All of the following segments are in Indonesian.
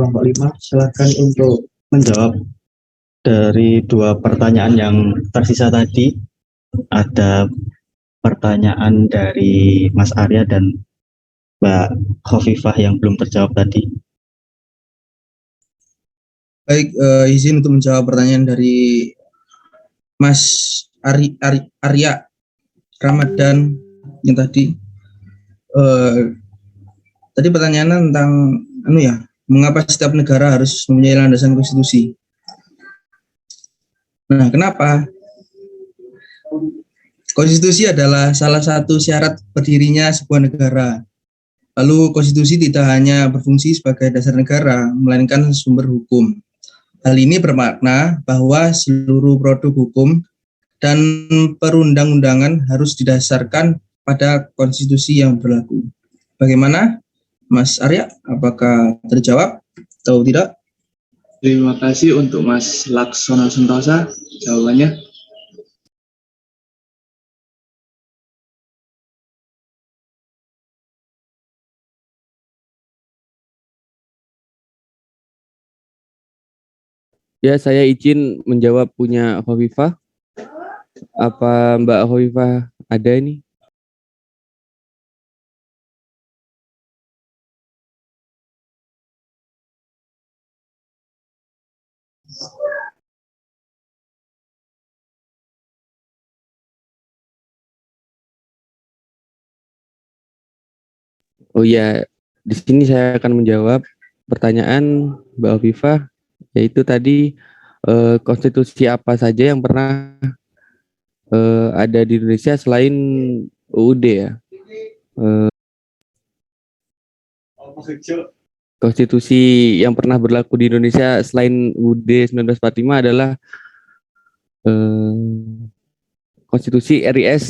kelompok 5 silakan untuk menjawab dari dua pertanyaan yang tersisa tadi. Ada pertanyaan dari Mas Arya dan Mbak Khofifah yang belum terjawab tadi. Baik, izin untuk menjawab pertanyaan dari Mas Arya Ramadan yang tadi. Tadi pertanyaannya tentang mengapa setiap negara harus mempunyai landasan konstitusi. Nah, kenapa? Konstitusi adalah salah satu syarat berdirinya sebuah negara. Lalu konstitusi tidak hanya berfungsi sebagai dasar negara, melainkan sumber hukum. Hal ini bermakna bahwa seluruh produk hukum dan perundang-undangan harus didasarkan pada konstitusi yang berlaku. Bagaimana, Mas Arya? Apakah terjawab atau tidak? Terima kasih untuk Mas Laksono Sentosa jawabannya. Ya, saya izin menjawab punya Khofifah. Apa Mbak Khofifah ada ini? Oh ya, di sini saya akan menjawab pertanyaan Mbak Khofifah, yaitu tadi konstitusi apa saja yang pernah ada di Indonesia selain UUD ya. Konstitusi yang pernah berlaku di Indonesia selain UUD 1945 adalah Konstitusi RIS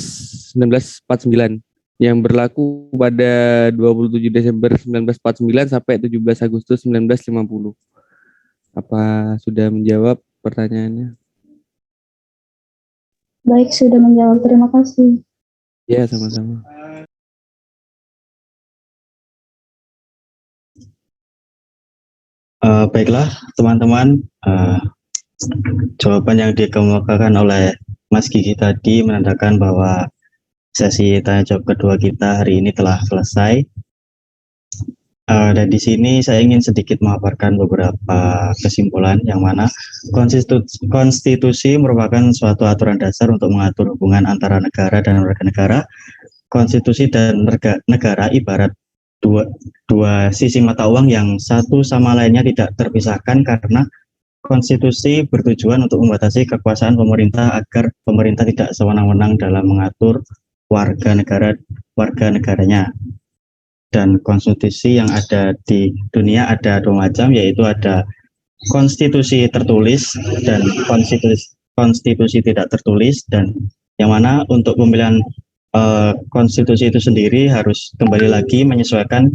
1949 yang berlaku pada 27 Desember 1949 sampai 17 Agustus 1950. Apa sudah menjawab pertanyaannya? Baik, sudah menjawab. Terima kasih. Ya, sama-sama. Baiklah, teman-teman. Jawaban yang dikemukakan oleh Mas Gigi tadi menandakan bahwa sesi tanya jawab kedua kita hari ini telah selesai. Dan di sini saya ingin sedikit memaparkan beberapa kesimpulan yang mana konstitusi merupakan suatu aturan dasar untuk mengatur hubungan antara negara dan warga negara. Konstitusi dan negara ibarat dua sisi mata uang yang satu sama lainnya tidak terpisahkan, karena konstitusi bertujuan untuk membatasi kekuasaan pemerintah agar pemerintah tidak sewenang-wenang dalam mengatur warga negaranya. Dan konstitusi yang ada di dunia ada dua macam, yaitu ada konstitusi tertulis dan konstitusi tidak tertulis, dan yang mana untuk pemilihan konstitusi itu sendiri harus kembali lagi menyesuaikan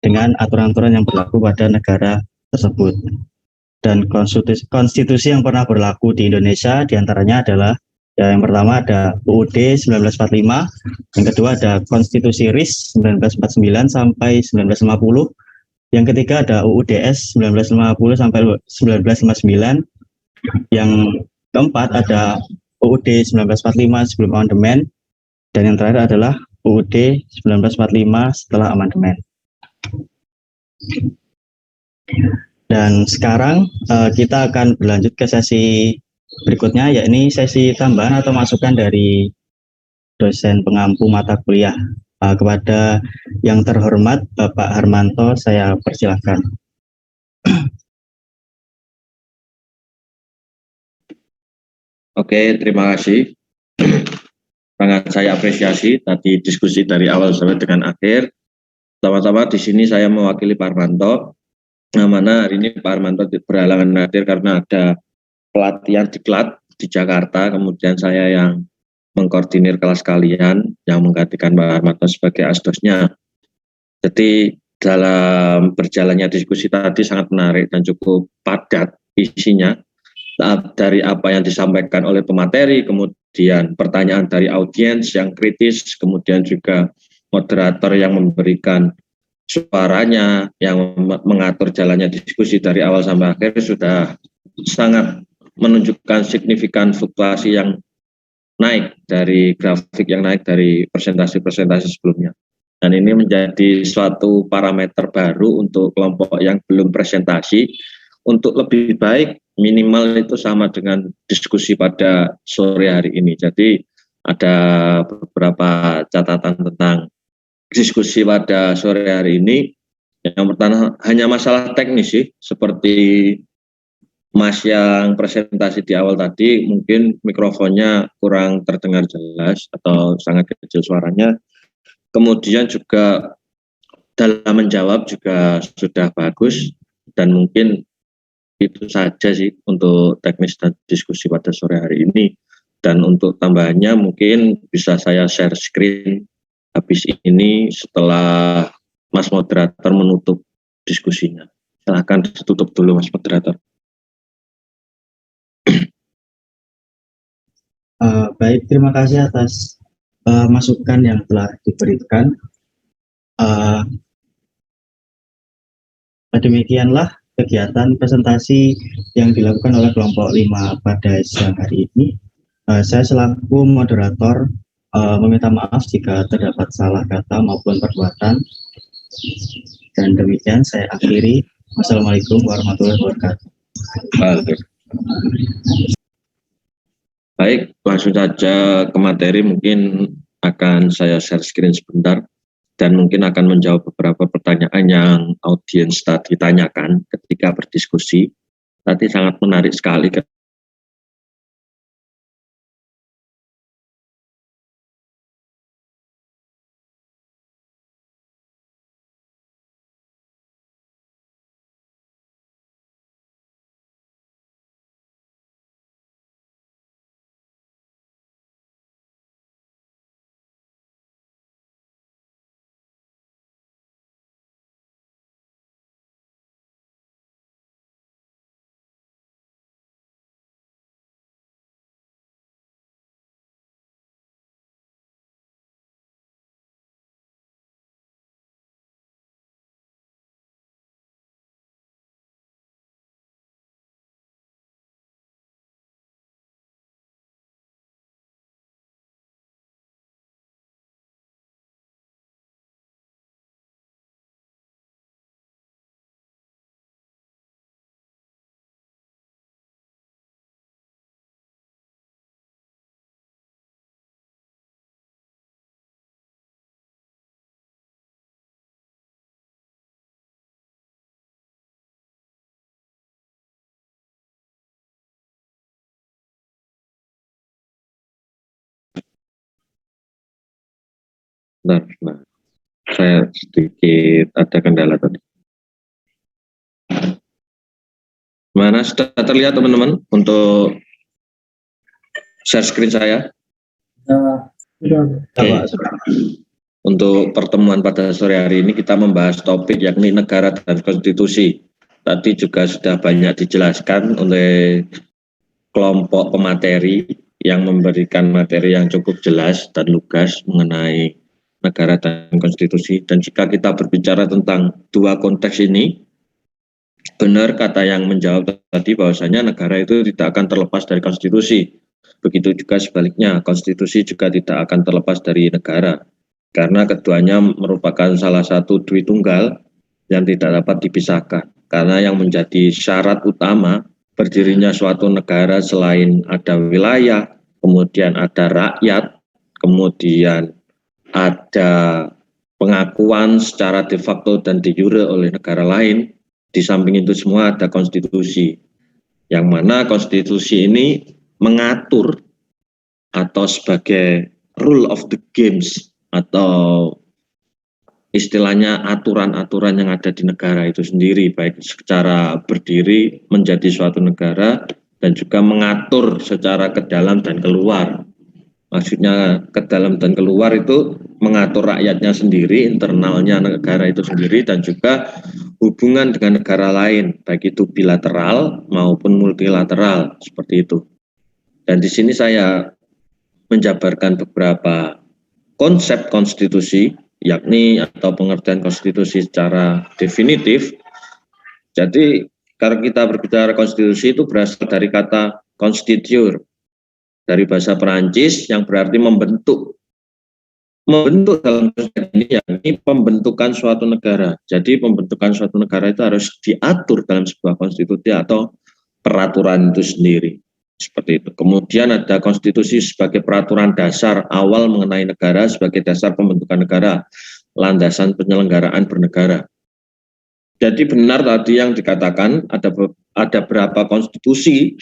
dengan aturan-aturan yang berlaku pada negara tersebut. Dan konstitusi yang pernah berlaku di Indonesia diantaranya adalah yang pertama ada UUD 1945, yang kedua ada Konstitusi RIS 1949 sampai 1950, yang ketiga ada UUDS 1950 sampai 1959, yang keempat ada UUD 1945 sebelum amandemen, dan yang terakhir adalah UUD 1945 setelah amandemen. Dan sekarang kita akan berlanjut ke sesi berikutnya, yakni sesi tambahan atau masukan dari dosen pengampu mata kuliah. Kepada yang terhormat Bapak Harmanto, saya persilahkan. Oke, terima kasih. Sangat saya apresiasi tadi diskusi dari awal sampai dengan akhir. Pertama-tama di sini saya mewakili Pak Harmanto, yang mana hari ini Pak Harmanto berhalangan hadir karena ada pelatihan diklat di Jakarta, kemudian saya yang mengkoordinir kelas kalian yang menggantikan Pak Harmanto sebagai asdosnya. Jadi dalam berjalannya diskusi tadi sangat menarik dan cukup padat isinya, dari apa yang disampaikan oleh pemateri, kemudian pertanyaan dari audiens yang kritis, kemudian juga moderator yang memberikan suaranya, yang mengatur jalannya diskusi dari awal sampai akhir sudah sangat menunjukkan signifikan fluktuasi yang naik dari grafik yang naik dari presentasi-presentasi sebelumnya. Dan ini menjadi suatu parameter baru untuk kelompok yang belum presentasi untuk lebih baik minimal itu sama dengan diskusi pada sore hari ini. Jadi ada beberapa catatan tentang diskusi pada sore hari ini. Yang pertama hanya masalah teknis sih, seperti Mas yang presentasi di awal tadi mungkin mikrofonnya kurang terdengar jelas atau sangat kecil suaranya. Kemudian juga dalam menjawab juga sudah bagus, dan mungkin itu saja sih untuk teknis dan diskusi pada sore hari ini. Dan untuk tambahannya mungkin bisa saya share screen habis ini setelah Mas Moderator menutup diskusinya. Silakan ditutup dulu Mas Moderator. Baik, terima kasih atas masukan yang telah diberikan. Demikianlah kegiatan presentasi yang dilakukan oleh kelompok 5 pada siang hari ini. Saya selaku moderator meminta maaf jika terdapat salah kata maupun perbuatan. Dan demikian saya akhiri. Wassalamualaikum warahmatullahi wabarakatuh. Baik, langsung saja ke materi. Mungkin akan saya share screen sebentar dan mungkin akan menjawab beberapa pertanyaan yang audiens tadi tanyakan ketika berdiskusi. Tadi sangat menarik sekali. Nah, saya sedikit ada kendala tadi. Mana sudah terlihat teman-teman untuk share screen saya? Untuk pertemuan pada sore hari ini kita membahas topik yakni negara dan konstitusi. Tadi juga sudah banyak dijelaskan oleh kelompok pemateri yang memberikan materi yang cukup jelas dan lugas mengenai negara dan konstitusi. Dan jika kita berbicara tentang dua konteks ini, benar kata yang menjawab tadi bahwasanya negara itu tidak akan terlepas dari konstitusi. Begitu juga sebaliknya, konstitusi juga tidak akan terlepas dari negara. Karena keduanya merupakan salah satu dui tunggal yang tidak dapat dipisahkan. Karena yang menjadi syarat utama berdirinya suatu negara selain ada wilayah, kemudian ada rakyat, kemudian ada pengakuan secara de facto dan de jure oleh negara lain. Di samping itu semua ada konstitusi, yang mana konstitusi ini mengatur atau sebagai rule of the games atau istilahnya aturan-aturan yang ada di negara itu sendiri, baik secara berdiri menjadi suatu negara dan juga mengatur secara ke dalam dan keluar. Maksudnya ke dalam dan keluar itu mengatur rakyatnya sendiri, internalnya negara itu sendiri, dan juga hubungan dengan negara lain, baik itu bilateral maupun multilateral, seperti itu. Dan di sini saya menjabarkan beberapa konsep konstitusi yakni atau pengertian konstitusi secara definitif. Jadi kalau kita berbicara konstitusi itu berasal dari kata constituere dari bahasa Perancis yang berarti membentuk. Membentuk dalam konteks ini yakni pembentukan suatu negara. Jadi pembentukan suatu negara itu harus diatur dalam sebuah konstitusi atau peraturan itu sendiri. Seperti itu. Kemudian ada konstitusi sebagai peraturan dasar awal mengenai negara sebagai dasar pembentukan negara, landasan penyelenggaraan bernegara. Jadi benar tadi yang dikatakan ada berapa konstitusi,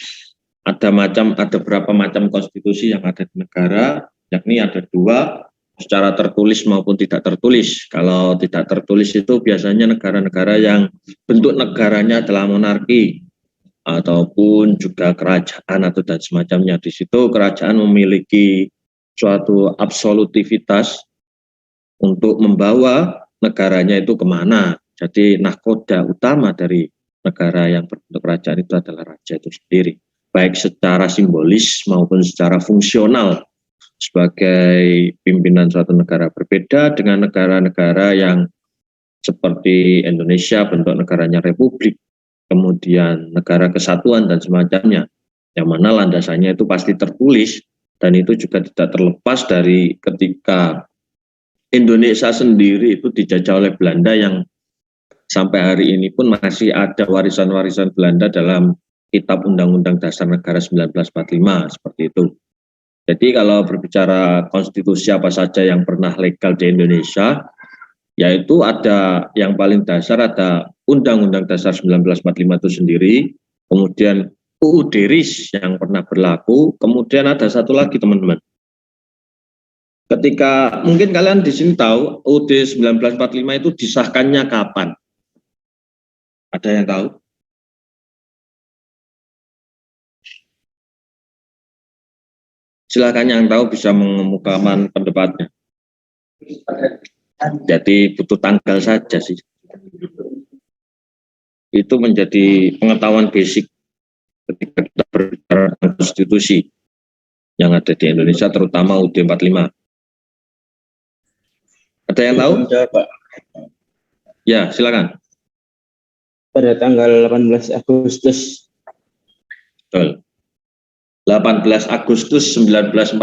ada berapa macam konstitusi yang ada di negara, yakni ada 2. Secara tertulis maupun tidak tertulis. Kalau tidak tertulis itu biasanya negara-negara yang bentuk negaranya adalah monarki ataupun juga kerajaan atau dan semacamnya. Di situ kerajaan memiliki suatu absolutivitas untuk membawa negaranya itu kemana. Jadi nahkoda utama dari negara yang berbentuk kerajaan itu adalah raja itu sendiri. Baik secara simbolis maupun secara fungsional. Sebagai pimpinan suatu negara, berbeda dengan negara-negara yang seperti Indonesia, bentuk negaranya republik, kemudian negara kesatuan dan semacamnya, yang mana landasannya itu pasti tertulis, dan itu juga tidak terlepas dari ketika Indonesia sendiri itu dijajah oleh Belanda yang sampai hari ini pun masih ada warisan-warisan Belanda dalam Kitab Undang-Undang Dasar Negara 1945, seperti itu. Jadi kalau berbicara konstitusi apa saja yang pernah legal di Indonesia, yaitu ada yang paling dasar ada Undang-Undang Dasar 1945 itu sendiri, kemudian UUD RIS yang pernah berlaku, kemudian ada satu lagi teman-teman. Ketika mungkin kalian di sini tahu UUD 1945 itu disahkannya kapan? Ada yang tahu? Silakan yang tahu bisa mengemukakan pendapatnya. Jadi butuh tanggal saja sih. Itu menjadi pengetahuan basic ketika kita berbicara tentang konstitusi yang ada di Indonesia, terutama UUD 45. Ada yang tahu? Ya, silakan. Pada tanggal 18 Agustus. Betul. 18 Agustus 1945.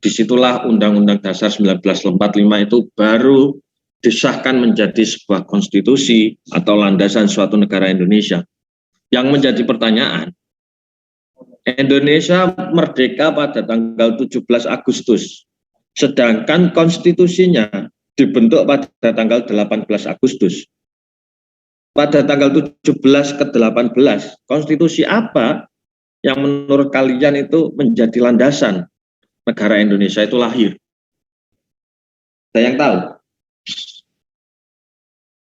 Disitulah Undang-Undang Dasar 1945 itu baru disahkan menjadi sebuah konstitusi atau landasan suatu negara Indonesia. Yang menjadi pertanyaan, Indonesia merdeka pada tanggal 17 Agustus, sedangkan konstitusinya dibentuk pada tanggal 18 Agustus. Pada tanggal 17 ke 18, konstitusi apa yang menurut kalian itu menjadi landasan negara Indonesia itu lahir? Ada yang tahu?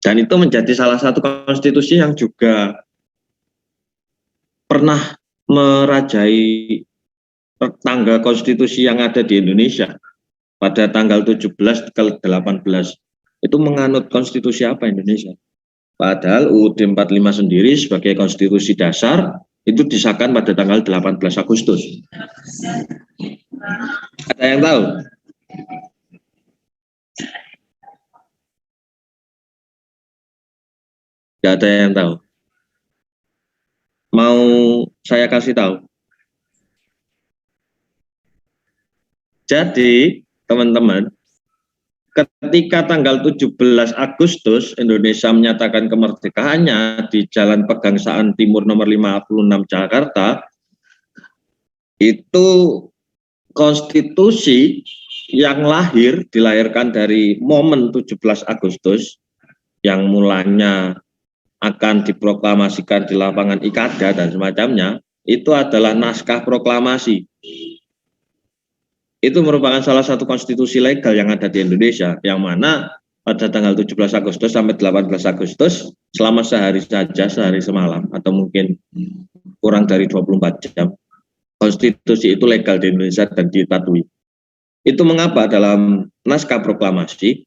Dan itu menjadi salah satu konstitusi yang juga pernah merajai tangga konstitusi yang ada di Indonesia. Pada tanggal 17 ke 18 itu menganut konstitusi apa Indonesia? Padahal UUD 45 sendiri sebagai konstitusi dasar itu disahkan pada tanggal 18 Agustus. Ada yang tahu? Tidak ada yang tahu. Mau saya kasih tahu? Jadi, teman-teman, ketika tanggal 17 Agustus Indonesia menyatakan kemerdekaannya di Jalan Pegangsaan Timur nomor 56 Jakarta, itu konstitusi yang dilahirkan dari momen 17 Agustus yang mulanya akan diproklamasikan di lapangan Ikada dan semacamnya, itu adalah naskah proklamasi. Itu merupakan salah satu konstitusi legal yang ada di Indonesia, yang mana pada tanggal 17 Agustus sampai 18 Agustus, selama sehari saja, sehari semalam, atau mungkin kurang dari 24 jam, konstitusi itu legal di Indonesia dan dipatuhi. Itu mengapa dalam naskah proklamasi,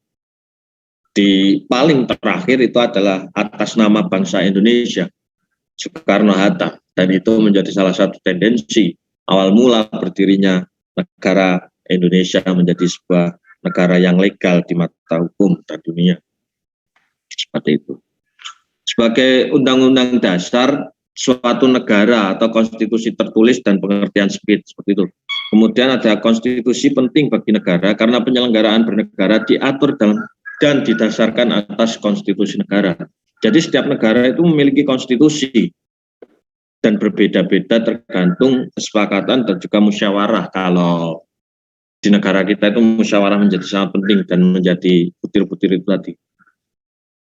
di paling terakhir itu adalah atas nama bangsa Indonesia, Soekarno-Hatta, dan itu menjadi salah satu tendensi awal mula berdirinya negara Indonesia menjadi sebuah negara yang legal di mata hukum dan dunia. Seperti itu. Sebagai undang-undang dasar suatu negara atau konstitusi tertulis dan pengertian sempit, seperti itu. Kemudian ada konstitusi penting bagi negara karena penyelenggaraan bernegara diatur dalam dan didasarkan atas konstitusi negara. Jadi setiap negara itu memiliki konstitusi dan berbeda-beda tergantung kesepakatan dan juga musyawarah. Kalau di negara kita itu musyawarah menjadi sangat penting dan menjadi butir-butir itu tadi.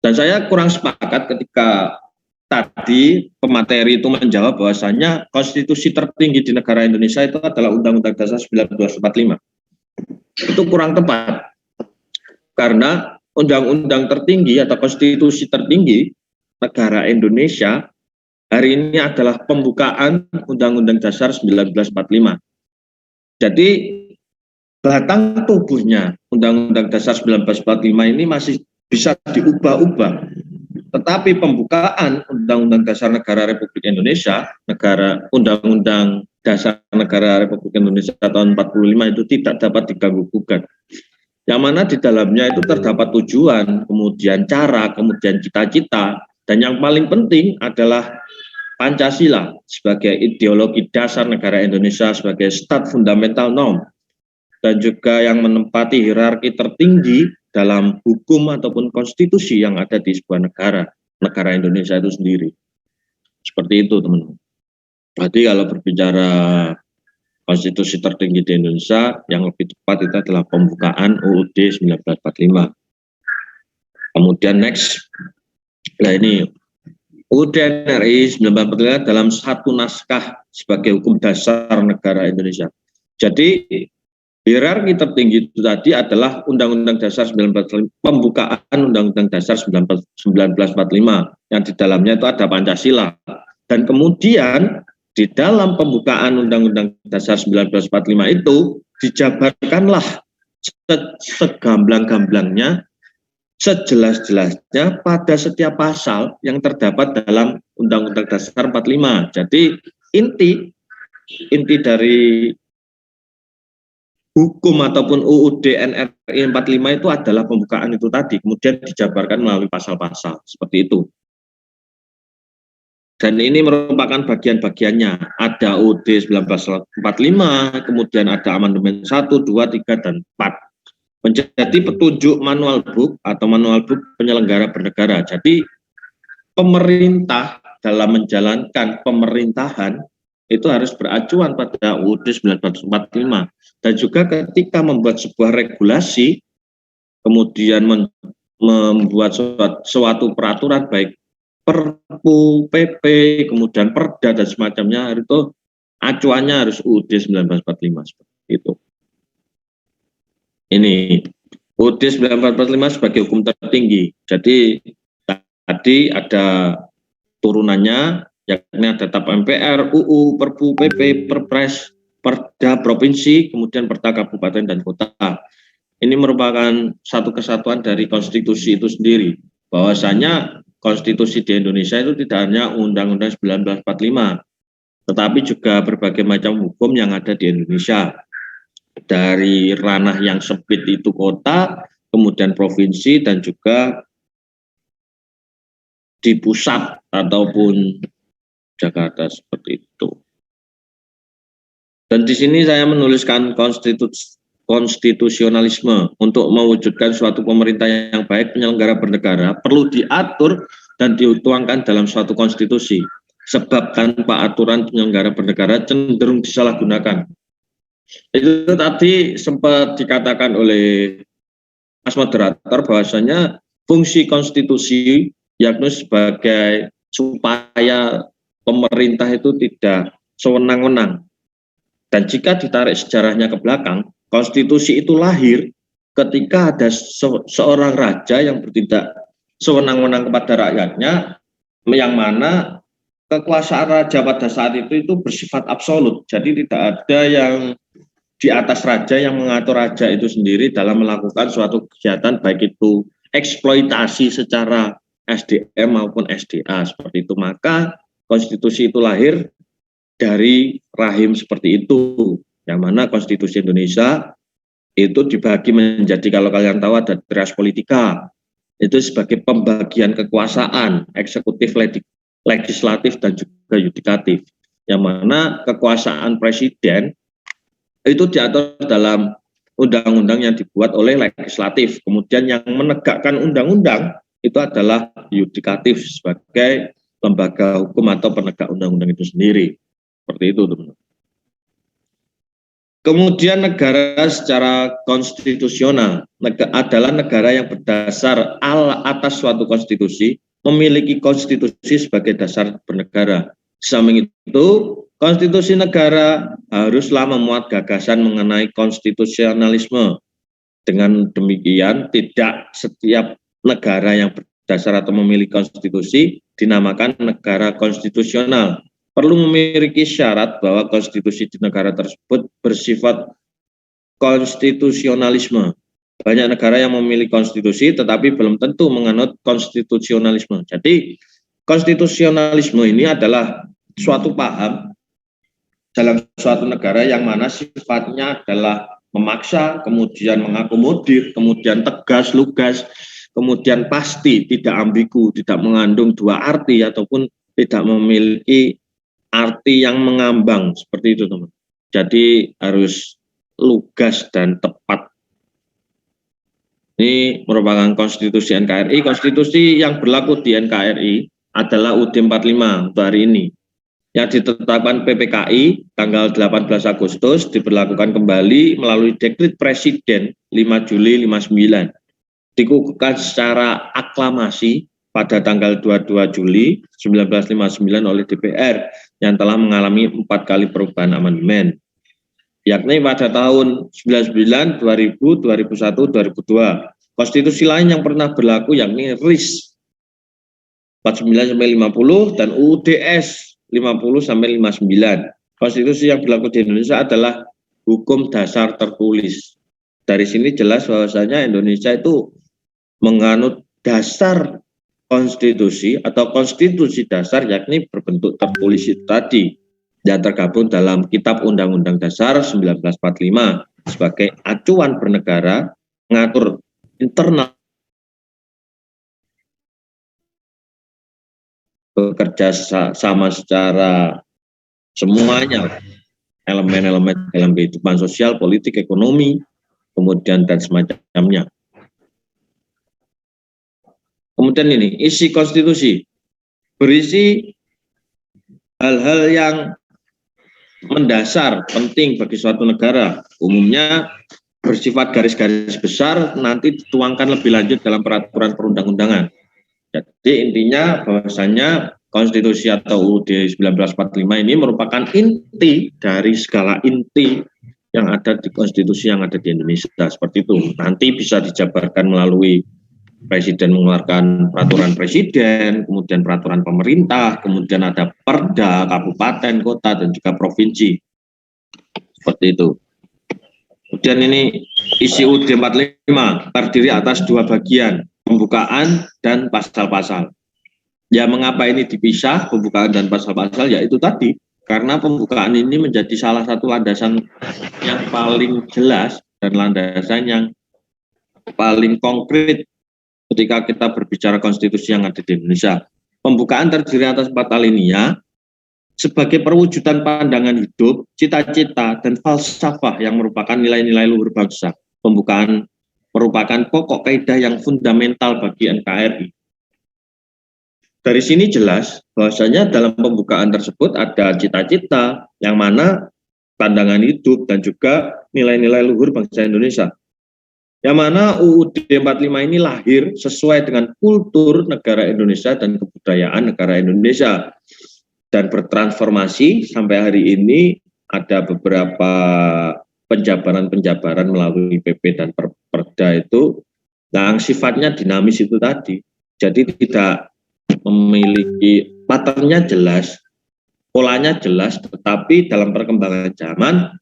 Dan saya kurang sepakat ketika tadi pemateri itu menjawab bahwasanya konstitusi tertinggi di negara Indonesia itu adalah Undang-Undang Dasar 1945. Itu kurang tepat. Karena undang-undang tertinggi atau konstitusi tertinggi negara Indonesia hari ini adalah pembukaan Undang-Undang Dasar 1945. Jadi batang tubuhnya Undang-Undang Dasar 1945 ini masih bisa diubah-ubah. Tetapi pembukaan Undang-Undang Dasar Negara Republik Indonesia, Undang-Undang Dasar Negara Republik Indonesia tahun 45 itu tidak dapat diganggu-gugat. Yang mana di dalamnya itu terdapat tujuan, kemudian cara, kemudian cita-cita, dan yang paling penting adalah Pancasila sebagai ideologi dasar negara Indonesia sebagai stat fundamental norm dan juga yang menempati hierarki tertinggi dalam hukum ataupun konstitusi yang ada di sebuah negara Indonesia itu sendiri. Seperti itu, teman-teman. Jadi kalau berbicara konstitusi tertinggi di Indonesia, yang lebih tepat itu adalah pembukaan UUD 1945. Kemudian next, nah ini UUD NRI 1945 dalam satu naskah sebagai hukum dasar negara Indonesia. Jadi hierarki tertinggi itu tadi adalah Undang-Undang Dasar 1945, pembukaan Undang-Undang Dasar 1945 yang di dalamnya itu ada Pancasila. Dan kemudian di dalam pembukaan Undang-Undang Dasar 1945 itu dijabarkanlah segamblang-gamblangnya, sejelas-jelasnya pada setiap pasal yang terdapat dalam Undang-Undang Dasar 45. Jadi inti dari hukum ataupun UUD NRI 45 itu adalah pembukaan itu tadi, kemudian dijabarkan melalui pasal-pasal seperti itu. Dan ini merupakan bagian-bagiannya. Ada UUD 1945, kemudian ada amandemen 1, 2, 3, dan 4. Menjadi petunjuk manual book atau manual book penyelenggara bernegara. Jadi pemerintah dalam menjalankan pemerintahan itu harus beracuan pada UUD 1945. Dan juga ketika membuat sebuah regulasi, kemudian membuat suatu peraturan baik Perpu, PP, kemudian Perda dan semacamnya, itu acuannya harus UUD 1945 seperti itu. Ini UUD 1945 sebagai hukum tertinggi. Jadi tadi ada turunannya, yakni ada TAP MPR, UU, Perpu, PP, Perpres, Perda provinsi, kemudian Perda kabupaten dan kota. Ini merupakan satu kesatuan dari konstitusi itu sendiri. Bahwasanya konstitusi di Indonesia itu tidak hanya Undang-Undang 1945, tetapi juga berbagai macam hukum yang ada di Indonesia. Dari ranah yang sempit itu kota, kemudian provinsi, dan juga di pusat ataupun Jakarta seperti itu. Dan di sini saya menuliskan konstitusionalisme untuk mewujudkan suatu pemerintah yang baik, penyelenggara bernegara perlu diatur dan dituangkan dalam suatu konstitusi. Sebab tanpa aturan penyelenggara bernegara cenderung disalahgunakan. Itu tadi sempat dikatakan oleh Mas Moderator bahwasanya fungsi konstitusi yakni sebagai supaya pemerintah itu tidak sewenang-wenang. Dan jika ditarik sejarahnya ke belakang, konstitusi itu lahir ketika ada seorang raja yang bertindak sewenang-wenang kepada rakyatnya, yang mana kekuasaan raja pada saat itu bersifat absolut. Jadi tidak ada yang di atas raja yang mengatur raja itu sendiri dalam melakukan suatu kegiatan, baik itu eksploitasi secara SDM maupun SDA seperti itu. Maka konstitusi itu lahir dari rahim seperti itu, yang mana konstitusi Indonesia itu dibagi menjadi, kalau kalian tahu ada trias politika, itu sebagai pembagian kekuasaan eksekutif, legislatif, dan juga yudikatif, yang mana kekuasaan presiden itu diatur dalam undang-undang yang dibuat oleh legislatif, kemudian yang menegakkan undang-undang itu adalah yudikatif sebagai lembaga hukum atau penegak undang-undang itu sendiri. Seperti itu, teman-teman. Kemudian negara secara konstitusional adalah negara yang berdasar atas suatu konstitusi, memiliki konstitusi sebagai dasar bernegara. Samping itu, konstitusi negara haruslah memuat gagasan mengenai konstitusionalisme. Dengan demikian, tidak setiap negara yang berdasar atau memiliki konstitusi dinamakan negara konstitusional. Perlu memiliki syarat bahwa konstitusi di negara tersebut bersifat konstitusionalisme. Banyak negara yang memiliki konstitusi tetapi belum tentu menganut konstitusionalisme. Jadi konstitusionalisme ini adalah suatu paham dalam suatu negara yang mana sifatnya adalah memaksa, kemudian mengakomodir, kemudian tegas, lugas, kemudian pasti, tidak ambigu, tidak mengandung dua arti ataupun tidak memiliki arti yang mengambang, seperti itu, teman. Jadi harus lugas dan tepat. Ini merupakan konstitusi NKRI. Konstitusi yang berlaku di NKRI adalah UUD 45 untuk hari ini, yang ditetapkan PPKI tanggal 18 Agustus, diberlakukan kembali melalui Dekret Presiden 5 Juli 59, dikukuhkan secara aklamasi pada tanggal 22 Juli 1959 oleh DPR yang telah mengalami 4 kali perubahan amandemen, yakni pada tahun 99, 2000, 2001, 2002. Konstitusi lain yang pernah berlaku yakni RIS 49-50 dan UUDS 50-59. Konstitusi yang berlaku di Indonesia adalah hukum dasar tertulis. Dari sini jelas bahwasanya Indonesia itu menganut dasar konstitusi atau konstitusi dasar, yakni berbentuk tertulis itu tadi, yang tergabung dalam Kitab Undang-Undang Dasar 1945 sebagai acuan bernegara, mengatur internal, bekerja sama secara semuanya, elemen-elemen dalam kehidupan sosial, politik, ekonomi, kemudian dan semacamnya. Kemudian ini, isi konstitusi berisi hal-hal yang mendasar, penting bagi suatu negara. Umumnya bersifat garis-garis besar, nanti dituangkan lebih lanjut dalam peraturan perundang-undangan. Jadi intinya bahwasanya konstitusi atau UUD 1945 ini merupakan inti dari segala inti yang ada di konstitusi yang ada di Indonesia. Seperti itu. Nanti bisa dijabarkan melalui Presiden mengeluarkan peraturan presiden, kemudian peraturan pemerintah, kemudian ada perda, kabupaten, kota, dan juga provinsi. Seperti itu. Kemudian ini isi UUD 45 terdiri atas 2 bagian, pembukaan dan pasal-pasal. Ya, mengapa ini dipisah, pembukaan dan pasal-pasal? Ya itu tadi, karena pembukaan ini menjadi salah satu landasan yang paling jelas dan landasan yang paling konkret ketika kita berbicara konstitusi yang ada di Indonesia. Pembukaan terdiri atas 4 alinea sebagai perwujudan pandangan hidup, cita-cita, dan falsafah yang merupakan nilai-nilai luhur bangsa. Pembukaan merupakan pokok kaidah yang fundamental bagi NKRI. Dari sini jelas bahwasanya dalam pembukaan tersebut ada cita-cita yang mana pandangan hidup dan juga nilai-nilai luhur bangsa Indonesia. Yang mana UUD 45 ini lahir sesuai dengan kultur negara Indonesia dan kebudayaan negara Indonesia, dan bertransformasi sampai hari ini ada beberapa penjabaran-penjabaran melalui PP dan Perda itu yang sifatnya dinamis itu tadi. Jadi tidak memiliki patternnya jelas, polanya jelas, tetapi dalam perkembangan zaman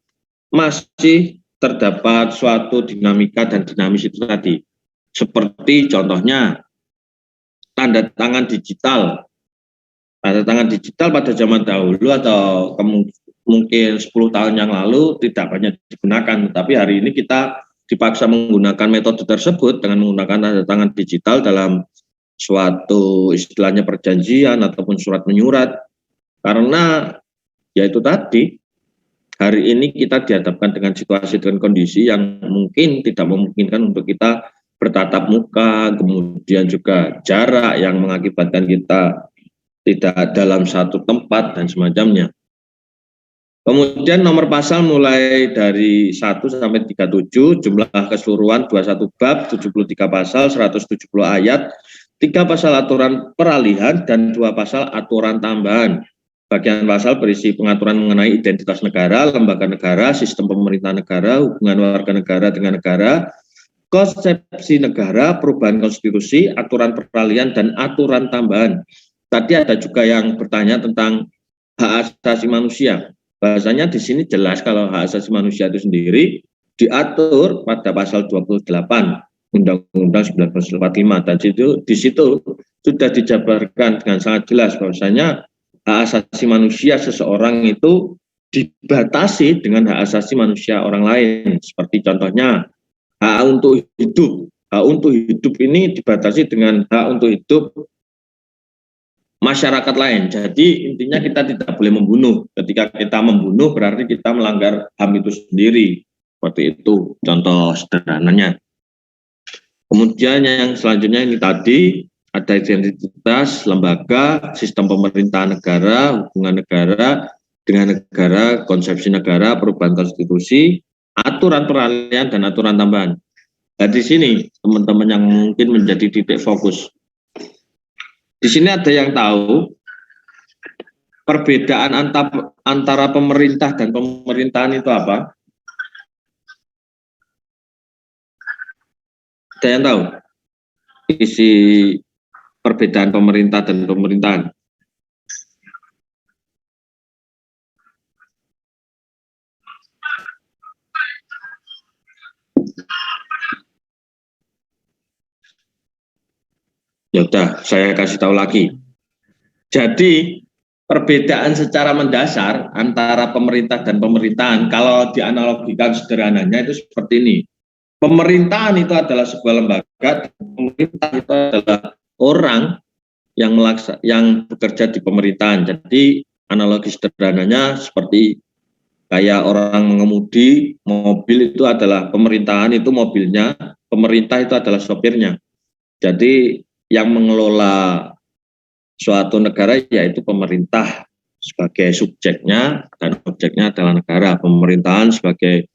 masih terdapat suatu dinamika dan dinamis itu tadi. Seperti contohnya tanda tangan digital. Tanda tangan digital pada zaman dahulu atau mungkin 10 tahun yang lalu tidak banyak digunakan, tapi hari ini kita dipaksa menggunakan metode tersebut dengan menggunakan tanda tangan digital dalam suatu istilahnya perjanjian ataupun surat menyurat, karena ya itu tadi, hari ini kita dihadapkan dengan situasi dan kondisi yang mungkin tidak memungkinkan untuk kita bertatap muka, kemudian juga jarak yang mengakibatkan kita tidak dalam satu tempat dan semacamnya. Kemudian nomor pasal mulai dari 1 sampai 37, jumlah keseluruhan 21 bab, 73 pasal, 170 ayat, 3 pasal aturan peralihan, dan 2 pasal aturan tambahan. Bagian pasal berisi pengaturan mengenai identitas negara, lembaga negara, sistem pemerintahan negara, hubungan warga negara dengan negara, konsepsi negara, perubahan konstitusi, aturan peralihan, dan aturan tambahan. Tadi ada juga yang bertanya tentang hak asasi manusia. Bahasanya di sini jelas kalau hak asasi manusia itu sendiri diatur pada pasal 28 Undang-Undang 1945, dan di situ sudah dijabarkan dengan sangat jelas bahwasanya hak asasi manusia seseorang itu dibatasi dengan hak asasi manusia orang lain. Seperti contohnya hak untuk hidup. Hak untuk hidup ini dibatasi dengan hak untuk hidup masyarakat lain. Jadi intinya kita tidak boleh membunuh. Ketika kita membunuh berarti kita melanggar HAM itu sendiri. Seperti itu contoh sederhananya. Kemudian yang selanjutnya ini tadi ada identitas lembaga, sistem pemerintahan negara, hubungan negara dengan negara, konsepsi negara, perubahan konstitusi, aturan peralihan, dan aturan tambahan. Nah, di sini teman-teman yang mungkin menjadi titik fokus. Di sini ada yang tahu perbedaan antara pemerintah dan pemerintahan itu apa? Ada yang tahu isi perbedaan pemerintah dan pemerintahan? Ya udah, saya kasih tahu lagi. Jadi perbedaan secara mendasar antara pemerintah dan pemerintahan, kalau dianalogikan sederhananya itu seperti ini. Pemerintahan itu adalah sebuah lembaga, pemerintah itu adalah orang yang bekerja di pemerintahan. Jadi analogi sederhananya seperti kayak orang mengemudi mobil itu adalah pemerintahan, itu mobilnya, pemerintah itu adalah sopirnya. Jadi yang mengelola suatu negara yaitu pemerintah sebagai subjeknya dan objeknya adalah negara. Pemerintahan sebagai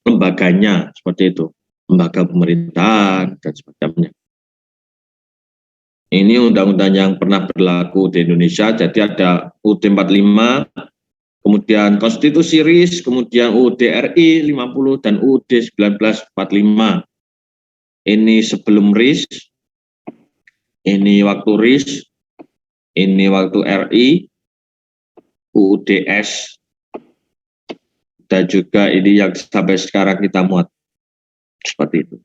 lembaganya, seperti itu, lembaga pemerintahan dan sebagainya. Ini undang-undang yang pernah berlaku di Indonesia. Jadi ada UUD 45, kemudian Konstitusi RIS, kemudian UUD RI 50 dan UUD 1945. Ini sebelum RIS, ini waktu RIS, ini waktu RI, UUDS, dan juga ini yang sampai sekarang kita muat. Seperti itu.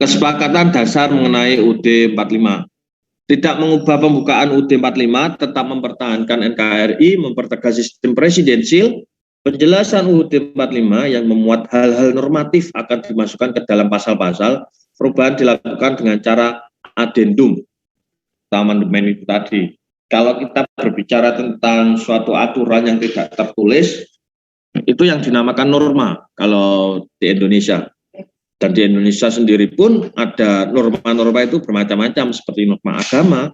Kesepakatan dasar mengenai UUD 45. Tidak mengubah pembukaan UUD 45, tetap mempertahankan NKRI, mempertegas sistem presidensil. Penjelasan UUD 45 yang memuat hal-hal normatif akan dimasukkan ke dalam pasal-pasal. Perubahan dilakukan dengan cara adendum, amandemen itu tadi. Kalau kita berbicara tentang suatu aturan yang tidak tertulis, itu yang dinamakan norma kalau di Indonesia. Dan di Indonesia sendiri pun ada norma-norma itu bermacam-macam, seperti norma agama,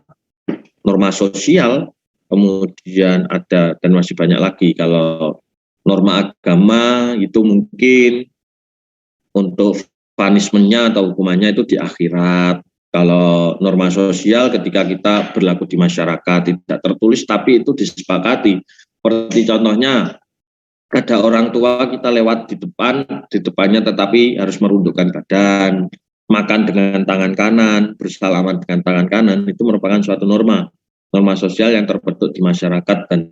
norma sosial, kemudian ada dan masih banyak lagi. Kalau norma agama itu mungkin untuk punishment-nya atau hukumannya itu di akhirat. Kalau norma sosial ketika kita berlaku di masyarakat tidak tertulis tapi itu disepakati. Seperti contohnya ada orang tua kita lewat di depannya tetapi harus merundukkan badan, makan dengan tangan kanan, bersalaman dengan tangan kanan, itu merupakan suatu norma sosial yang terbentuk di masyarakat dan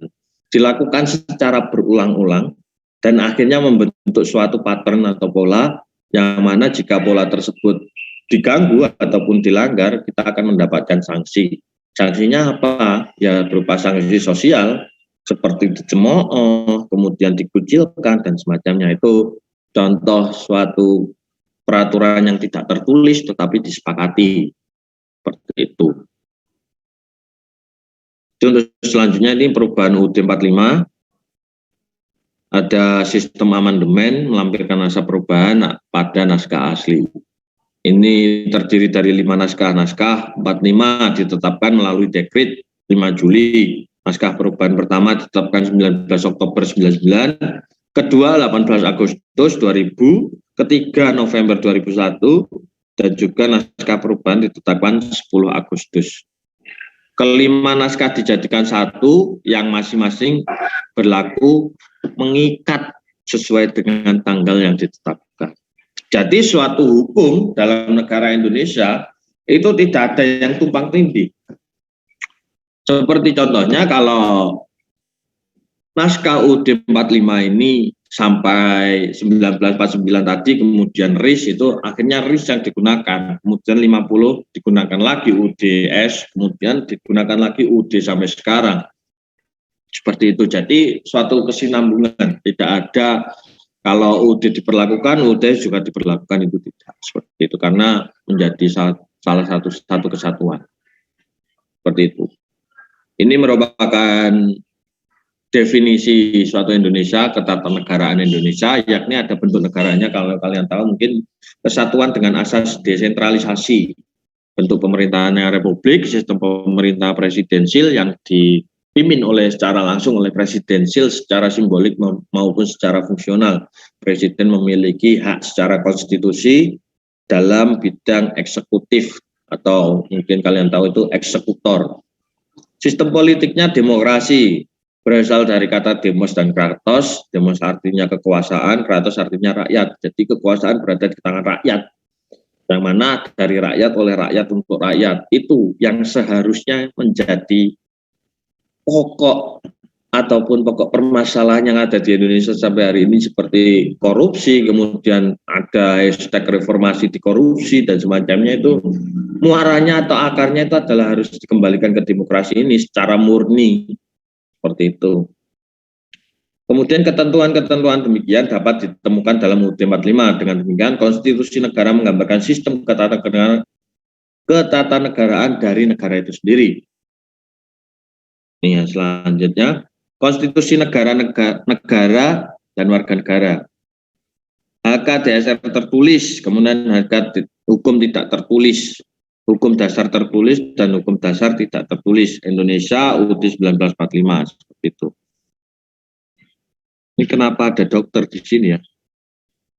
dilakukan secara berulang-ulang dan akhirnya membentuk suatu pattern atau pola yang mana jika pola tersebut diganggu ataupun dilanggar, kita akan mendapatkan sanksi. Sanksinya apa? Ya berupa sanksi sosial, seperti dicemooh, kemudian dikucilkan dan semacamnya. Itu contoh suatu peraturan yang tidak tertulis tetapi disepakati seperti itu. Untuk selanjutnya ini perubahan UUD 45, ada sistem amandemen melampirkan naskah perubahan pada naskah asli. Ini terdiri dari 5 naskah. Naskah 45 ditetapkan melalui dekret 5 Juli. Naskah perubahan pertama ditetapkan 19 Oktober 99, kedua 18 Agustus 2000, ketiga November 2001, dan juga naskah perubahan ditetapkan 10 Agustus. Kelima naskah dijadikan satu yang masing-masing berlaku mengikat sesuai dengan tanggal yang ditetapkan. Jadi suatu hukum dalam negara Indonesia itu tidak ada yang tumpang tindih. Seperti contohnya kalau naskah UUD 45 ini sampai 1949 tadi, kemudian RIS itu akhirnya RIS yang digunakan, kemudian 50 digunakan lagi UUD-S, kemudian digunakan lagi UUD sampai sekarang. Seperti itu, jadi suatu kesinambungan, tidak ada kalau UUD diperlakukan, UUD juga diperlakukan, itu tidak. Seperti itu, karena menjadi salah satu kesatuan. Seperti itu. Ini merupakan definisi suatu Indonesia, ketatanegaraan Indonesia, yakni ada bentuk negaranya, kalau kalian tahu mungkin kesatuan dengan asas desentralisasi, bentuk pemerintahannya republik, sistem pemerintah presidensil yang dipimpin secara langsung oleh presidensil secara simbolik maupun secara fungsional. Presiden memiliki hak secara konstitusi dalam bidang eksekutif, atau mungkin kalian tahu itu eksekutor. Sistem politiknya demokrasi, berasal dari kata demos dan kratos. Demos artinya kekuasaan, kratos artinya rakyat. Jadi kekuasaan berada di tangan rakyat, yang mana dari rakyat, oleh rakyat, untuk rakyat. Itu yang seharusnya menjadi pokok ataupun pokok permasalahan yang ada di Indonesia sampai hari ini, seperti korupsi, kemudian ada hashtag reformasi di korupsi dan semacamnya. Itu muaranya atau akarnya itu adalah harus dikembalikan ke demokrasi ini secara murni, seperti itu. Kemudian ketentuan-ketentuan demikian dapat ditemukan dalam UUD 45. Dengan demikian konstitusi negara menggambarkan sistem ketatanegaraan dari negara itu sendiri. Ini yang selanjutnya, konstitusi negara dan warga negara. HKDSR tertulis, kemudian hukum tidak tertulis, hukum dasar tertulis dan hukum dasar tidak tertulis. Indonesia UUD 1945, seperti itu. Ini kenapa ada dokter di sini ya?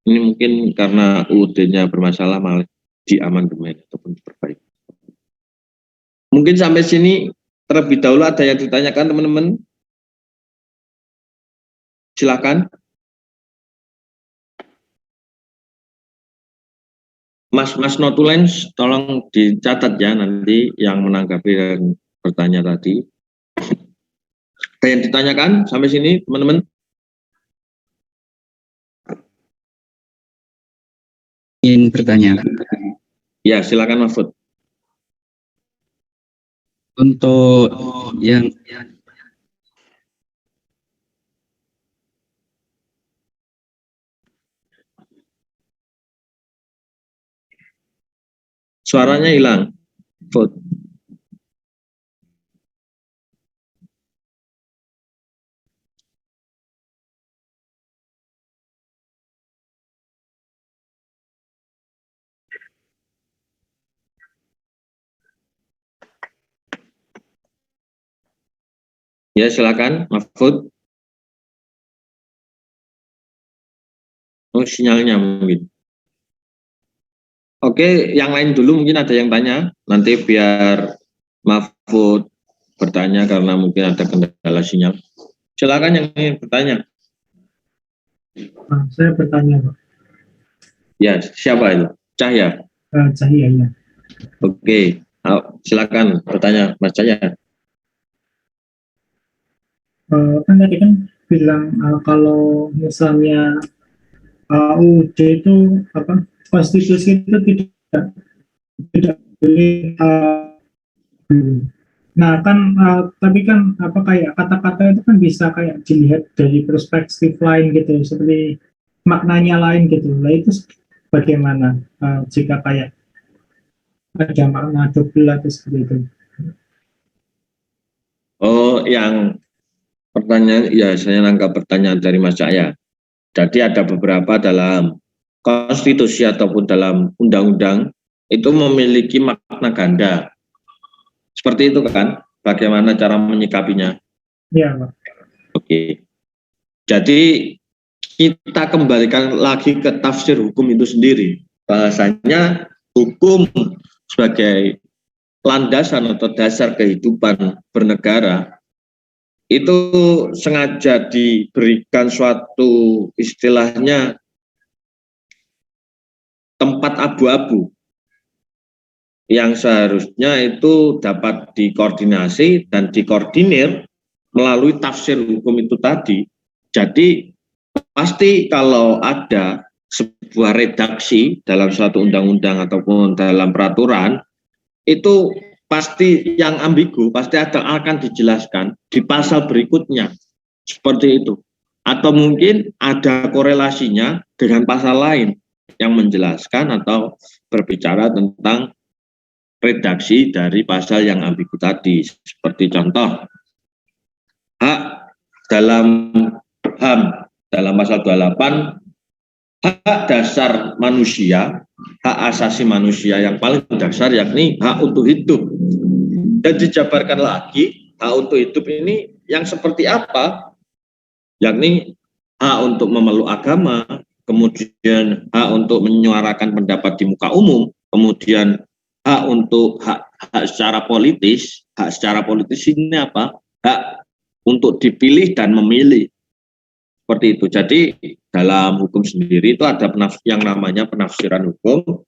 Ini mungkin karena UUD-nya bermasalah, malah diamandemen ataupun diperbaiki. Mungkin sampai sini terlebih dahulu. Ada yang ditanyakan teman-teman? Silakan. Mas Notulens, tolong dicatat ya nanti yang menanggapi dan bertanya tadi. Ada yang ditanyakan sampai sini, teman-teman? Ingin bertanya. Ya, silakan Mahfud. Untuk yang suaranya hilang. Mahfud. Ya, silakan Mahfud. Oh, sinyalnya mungkin. Oke, yang lain dulu mungkin ada yang tanya. Nanti biar Mahfud bertanya karena mungkin ada kendala sinyal. Silakan yang ingin bertanya. Saya bertanya, Pak. Ya, siapa itu? Cahya. Cahya, ya. Oke, silakan bertanya, Mas Cahya. Kan tadi kan bilang kalau misalnya UUD itu konstitusi itu tidak boleh Nah kan, tapi kan apa kayak kata-kata itu kan bisa kayak dilihat dari perspektif lain gitu, seperti maknanya lain gitu. Nah itu bagaimana jika kayak ada makna double atau seperti itu? Oh, yang pertanyaan, ya saya nangkap pertanyaan dari Mas Cahya. Jadi ada beberapa dalam konstitusi ataupun dalam undang-undang itu memiliki makna ganda. Seperti itu kan? Bagaimana cara menyikapinya? Ya, Pak. Oke. Jadi kita kembalikan lagi ke tafsir hukum itu sendiri. Bahasanya hukum sebagai landasan atau dasar kehidupan bernegara itu sengaja diberikan suatu istilahnya tempat abu-abu yang seharusnya itu dapat dikoordinasi dan dikoordinir melalui tafsir hukum itu tadi. Jadi pasti kalau ada sebuah redaksi dalam suatu undang-undang ataupun dalam peraturan, itu pasti yang ambigu, pasti akan dijelaskan di pasal berikutnya, seperti itu. Atau mungkin ada korelasinya dengan pasal lain yang menjelaskan atau berbicara tentang redaksi dari pasal yang ambigu tadi. Seperti contoh, hak dalam HAM, dalam pasal 28, hak dasar manusia, hak asasi manusia yang paling dasar yakni hak untuk hidup. Dan dijabarkan lagi, hak untuk hidup ini yang seperti apa? Yakni hak untuk memeluk agama, kemudian hak untuk menyuarakan pendapat di muka umum, kemudian hak untuk hak secara politis. Hak secara politis ini apa? Hak untuk dipilih dan memilih. Seperti itu. Jadi dalam hukum sendiri itu ada yang namanya penafsiran hukum,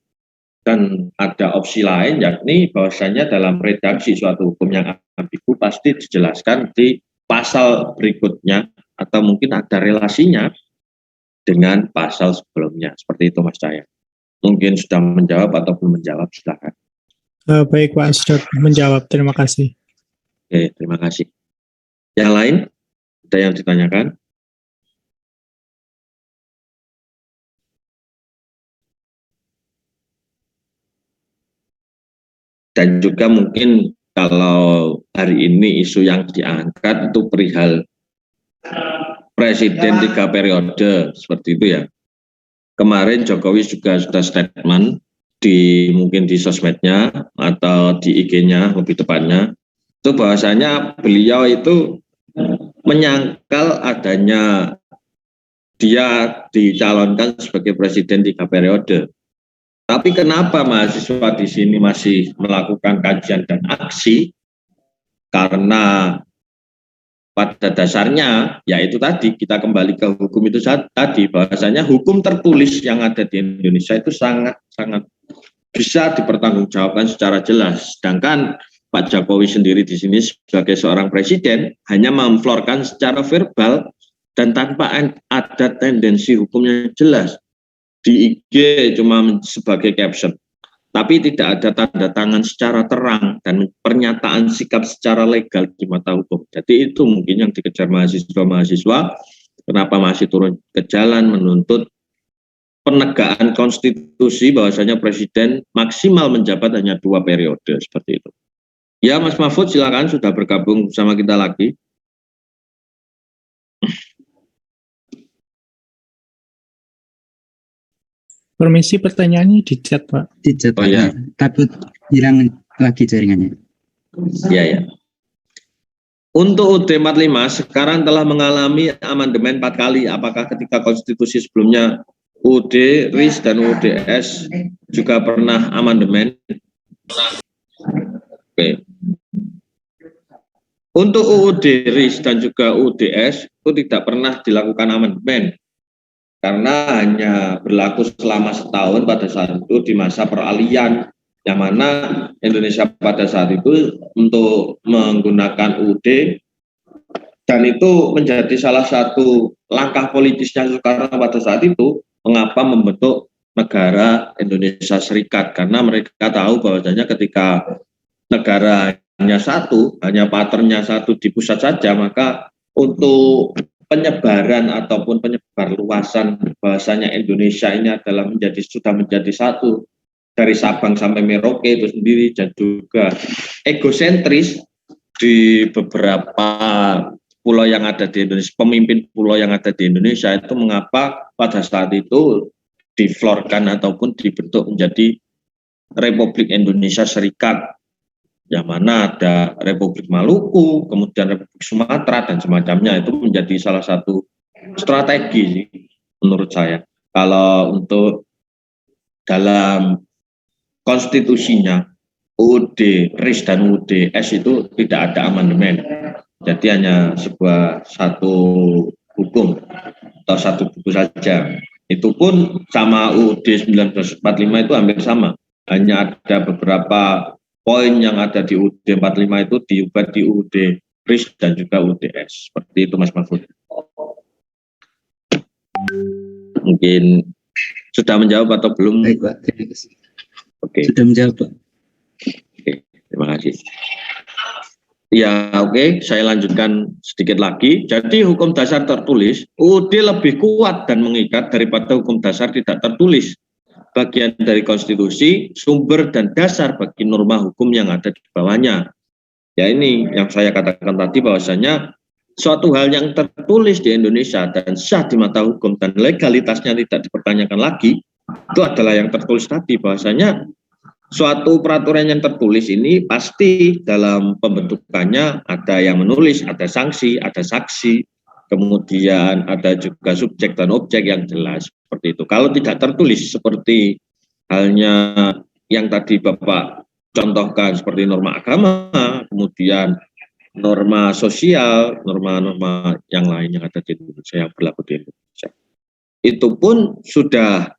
dan ada opsi lain yakni bahwasanya dalam redaksi suatu hukum yang ambigu pasti dijelaskan di pasal berikutnya atau mungkin ada relasinya dengan pasal sebelumnya. Seperti itu Mas Cahya. Mungkin sudah menjawab atau belum menjawab, silakan. Baik Pak, sudah menjawab. Terima kasih. Oke, terima kasih. Yang lain ada yang ditanyakan? Dan juga mungkin kalau hari ini isu yang diangkat itu perihal presiden 3 periode, seperti itu ya. Kemarin Jokowi juga sudah statement mungkin di sosmednya atau di IG-nya lebih tepatnya, itu bahwasanya beliau itu menyangkal adanya dia dicalonkan sebagai presiden 3 periode. Tapi kenapa mahasiswa di sini masih melakukan kajian dan aksi? Karena pada dasarnya, yaitu tadi kita kembali ke hukum itu tadi, bahwasanya hukum tertulis yang ada di Indonesia itu sangat bisa dipertanggungjawabkan secara jelas. Sedangkan Pak Jokowi sendiri di sini sebagai seorang presiden hanya memflorkan secara verbal dan tanpa ada tendensi hukumnya jelas. Di IG cuma sebagai caption, tapi tidak ada tanda tangan secara terang dan pernyataan sikap secara legal di mata hukum. Jadi itu mungkin yang dikejar mahasiswa-mahasiswa, kenapa masih turun ke jalan menuntut penegakan konstitusi bahwasanya presiden maksimal menjabat hanya 2 periode, seperti itu. Ya Mas Mahfud, silakan, sudah bergabung bersama kita lagi. Permisi, pertanyaannya di chat, Pak. Di chat, oh, ya. Takut hilang lagi jaringannya. Ya. Untuk UUD 45 sekarang telah mengalami amandemen 4 kali. Apakah ketika konstitusi sebelumnya UUD RIS dan UUD S juga pernah amandemen? Oke. Untuk UUD RIS dan juga UUD S itu tidak pernah dilakukan amandemen, karena hanya berlaku selama setahun pada saat itu di masa peralihan, yang mana Indonesia pada saat itu untuk menggunakan UUD, dan itu menjadi salah satu langkah politisnya Soekarno pada saat itu, mengapa membentuk negara Indonesia Serikat, karena mereka tahu bahwasanya ketika negara hanya satu, hanya patternnya satu di pusat saja, maka untuk penyebaran ataupun penyebar luasan bahasanya Indonesia ini adalah sudah menjadi satu dari Sabang sampai Merauke itu sendiri, dan juga egosentris di beberapa pulau yang ada di Indonesia, pemimpin pulau yang ada di Indonesia itu mengapa pada saat itu diflorkan ataupun dibentuk menjadi Republik Indonesia Serikat, yang mana ada Republik Maluku, kemudian Republik Sumatera dan semacamnya. Itu menjadi salah satu strategi menurut saya. Kalau untuk dalam konstitusinya UUD RIS dan UUD S itu tidak ada amandemen, jadi hanya satu hukum atau satu buku saja. Itu pun sama UUD 1945 itu hampir sama, hanya ada beberapa poin yang ada di UUD 45 itu diubah di UUD RIS dan juga UUD S. Seperti itu Mas Mahfud. Mungkin sudah menjawab atau belum? Baik Pak, terima kasih. Oke. Sudah menjawab Pak. Oke, terima kasih. Ya, oke, saya lanjutkan sedikit lagi. Jadi hukum dasar tertulis, UUD lebih kuat dan mengikat daripada hukum dasar tidak tertulis. Bagian dari konstitusi, sumber dan dasar bagi norma hukum yang ada di bawahnya. Ya, ini yang saya katakan tadi, bahwasanya suatu hal yang tertulis di Indonesia dan sah di mata hukum dan legalitasnya tidak dipertanyakan lagi, itu adalah yang tertulis tadi, bahwasanya suatu peraturan yang tertulis ini pasti dalam pembentukannya ada yang menulis, ada sanksi, ada saksi, kemudian ada juga subjek dan objek yang jelas, seperti itu. Kalau tidak tertulis seperti halnya yang tadi Bapak contohkan seperti norma agama, kemudian norma sosial, norma-norma yang lain yang ada di Indonesia, yang berlaku di Indonesia, itu pun sudah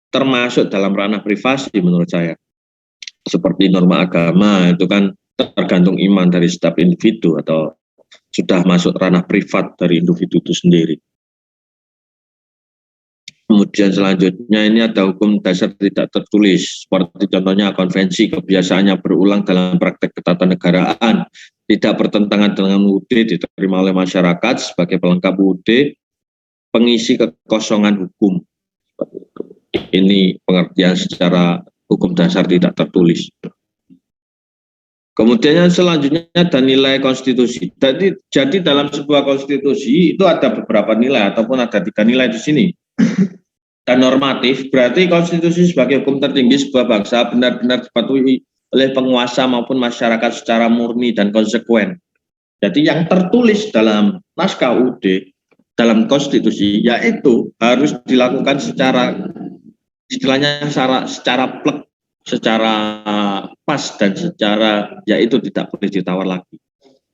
termasuk dalam ranah privasi menurut saya. Seperti norma agama itu kan tergantung iman dari setiap individu atau sudah masuk ranah privat dari individu itu sendiri. Kemudian selanjutnya ini ada hukum dasar tidak tertulis, seperti contohnya konvensi kebiasaannya berulang dalam praktek ketatanegaraan, tidak bertentangan dengan UUD, diterima oleh masyarakat sebagai pelengkap UUD, pengisi kekosongan hukum. Seperti itu. Ini pengertian secara hukum dasar tidak tertulis. Kemudian yang selanjutnya ada nilai konstitusi. Jadi dalam sebuah konstitusi itu ada beberapa nilai ataupun ada 3 nilai di sini. Dan normatif, berarti konstitusi sebagai hukum tertinggi sebuah bangsa benar-benar dipatuhi oleh penguasa maupun masyarakat secara murni dan konsekuen. Jadi yang tertulis dalam naskah UUD, dalam konstitusi, yaitu harus dilakukan secara istilahnya secara plek, secara pas, dan secara yaitu tidak boleh ditawar lagi.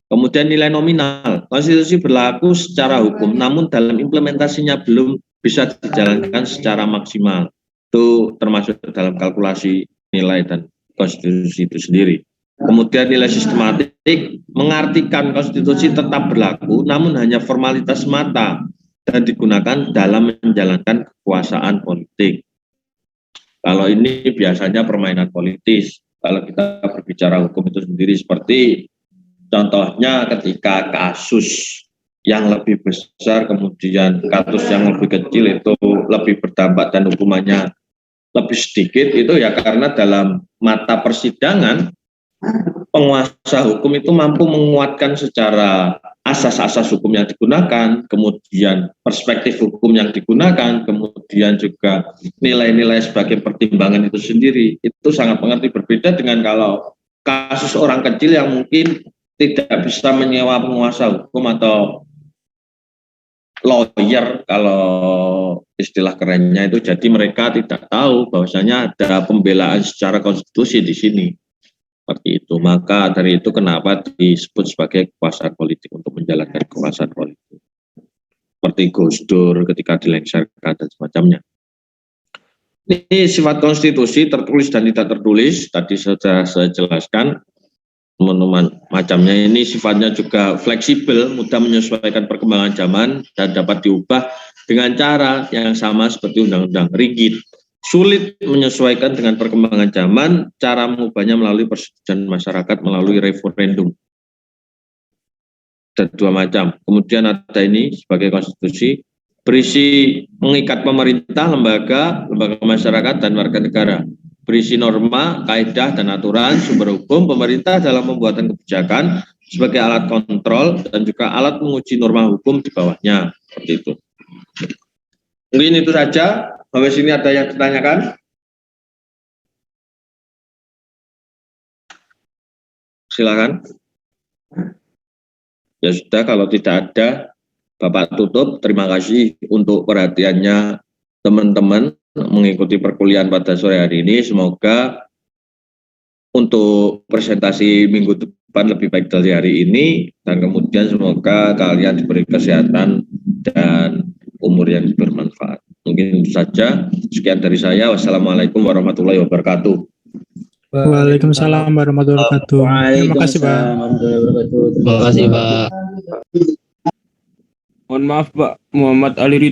Kemudian nilai nominal, konstitusi berlaku secara hukum namun dalam implementasinya belum bisa dijalankan secara maksimal. Itu termasuk dalam kalkulasi nilai dan konstitusi itu sendiri. Kemudian nilai sistematik mengartikan konstitusi tetap berlaku namun hanya formalitas semata dan digunakan dalam menjalankan kekuasaan politik. Kalau ini biasanya permainan politis. Kalau kita berbicara hukum itu sendiri seperti contohnya ketika kasus yang lebih besar kemudian kasus yang lebih kecil itu lebih berdampak dan hukumannya lebih sedikit, itu ya karena dalam mata persidangan penguasa hukum itu mampu menguatkan secara asas-asas hukum yang digunakan, kemudian perspektif hukum yang digunakan, kemudian juga nilai-nilai sebagai pertimbangan itu sendiri. Itu sangat mengerti, berbeda dengan kalau kasus orang kecil yang mungkin tidak bisa menyewa penguasa hukum atau lawyer kalau istilah kerennya itu. Jadi mereka tidak tahu bahwasanya ada pembelaan secara konstitusi di sini. Seperti itu. Maka dari itu kenapa disebut sebagai kekuasaan politik, untuk menjalankan kekuasaan politik. Seperti Gus Dur ketika dilengsarkan dan semacamnya. Ini sifat konstitusi tertulis dan tidak tertulis. Tadi sudah saya jelaskan. Teman-teman, macamnya ini sifatnya juga fleksibel, mudah menyesuaikan perkembangan zaman dan dapat diubah dengan cara yang sama seperti undang-undang. Rigid, sulit menyesuaikan dengan perkembangan zaman, cara mengubahnya melalui persetujuan masyarakat melalui referendum. Ada dua macam. Kemudian ada ini sebagai konstitusi, berisi mengikat pemerintah, lembaga masyarakat, dan warga negara. Berisi norma, kaidah, dan aturan, sumber hukum, pemerintah dalam pembuatan kebijakan sebagai alat kontrol, dan juga alat menguji norma hukum di bawahnya. Seperti itu. Mungkin itu saja. Sampai sini ada yang ditanyakan? Silakan. Ya sudah, kalau tidak ada, Bapak tutup. Terima kasih untuk perhatiannya teman-teman mengikuti perkuliahan pada sore hari ini. Semoga untuk presentasi minggu depan lebih baik dari hari ini, dan kemudian semoga kalian diberi kesehatan dan umur yang bermanfaat. Mungkin itu saja. Sekian dari saya. Wassalamualaikum warahmatullahi wabarakatuh. Waalaikumsalam warahmatullahi wabarakatuh. Terima kasih, Pak. Terima kasih, Pak. Mohon maaf, Pak. Muhammad Ali Ridho.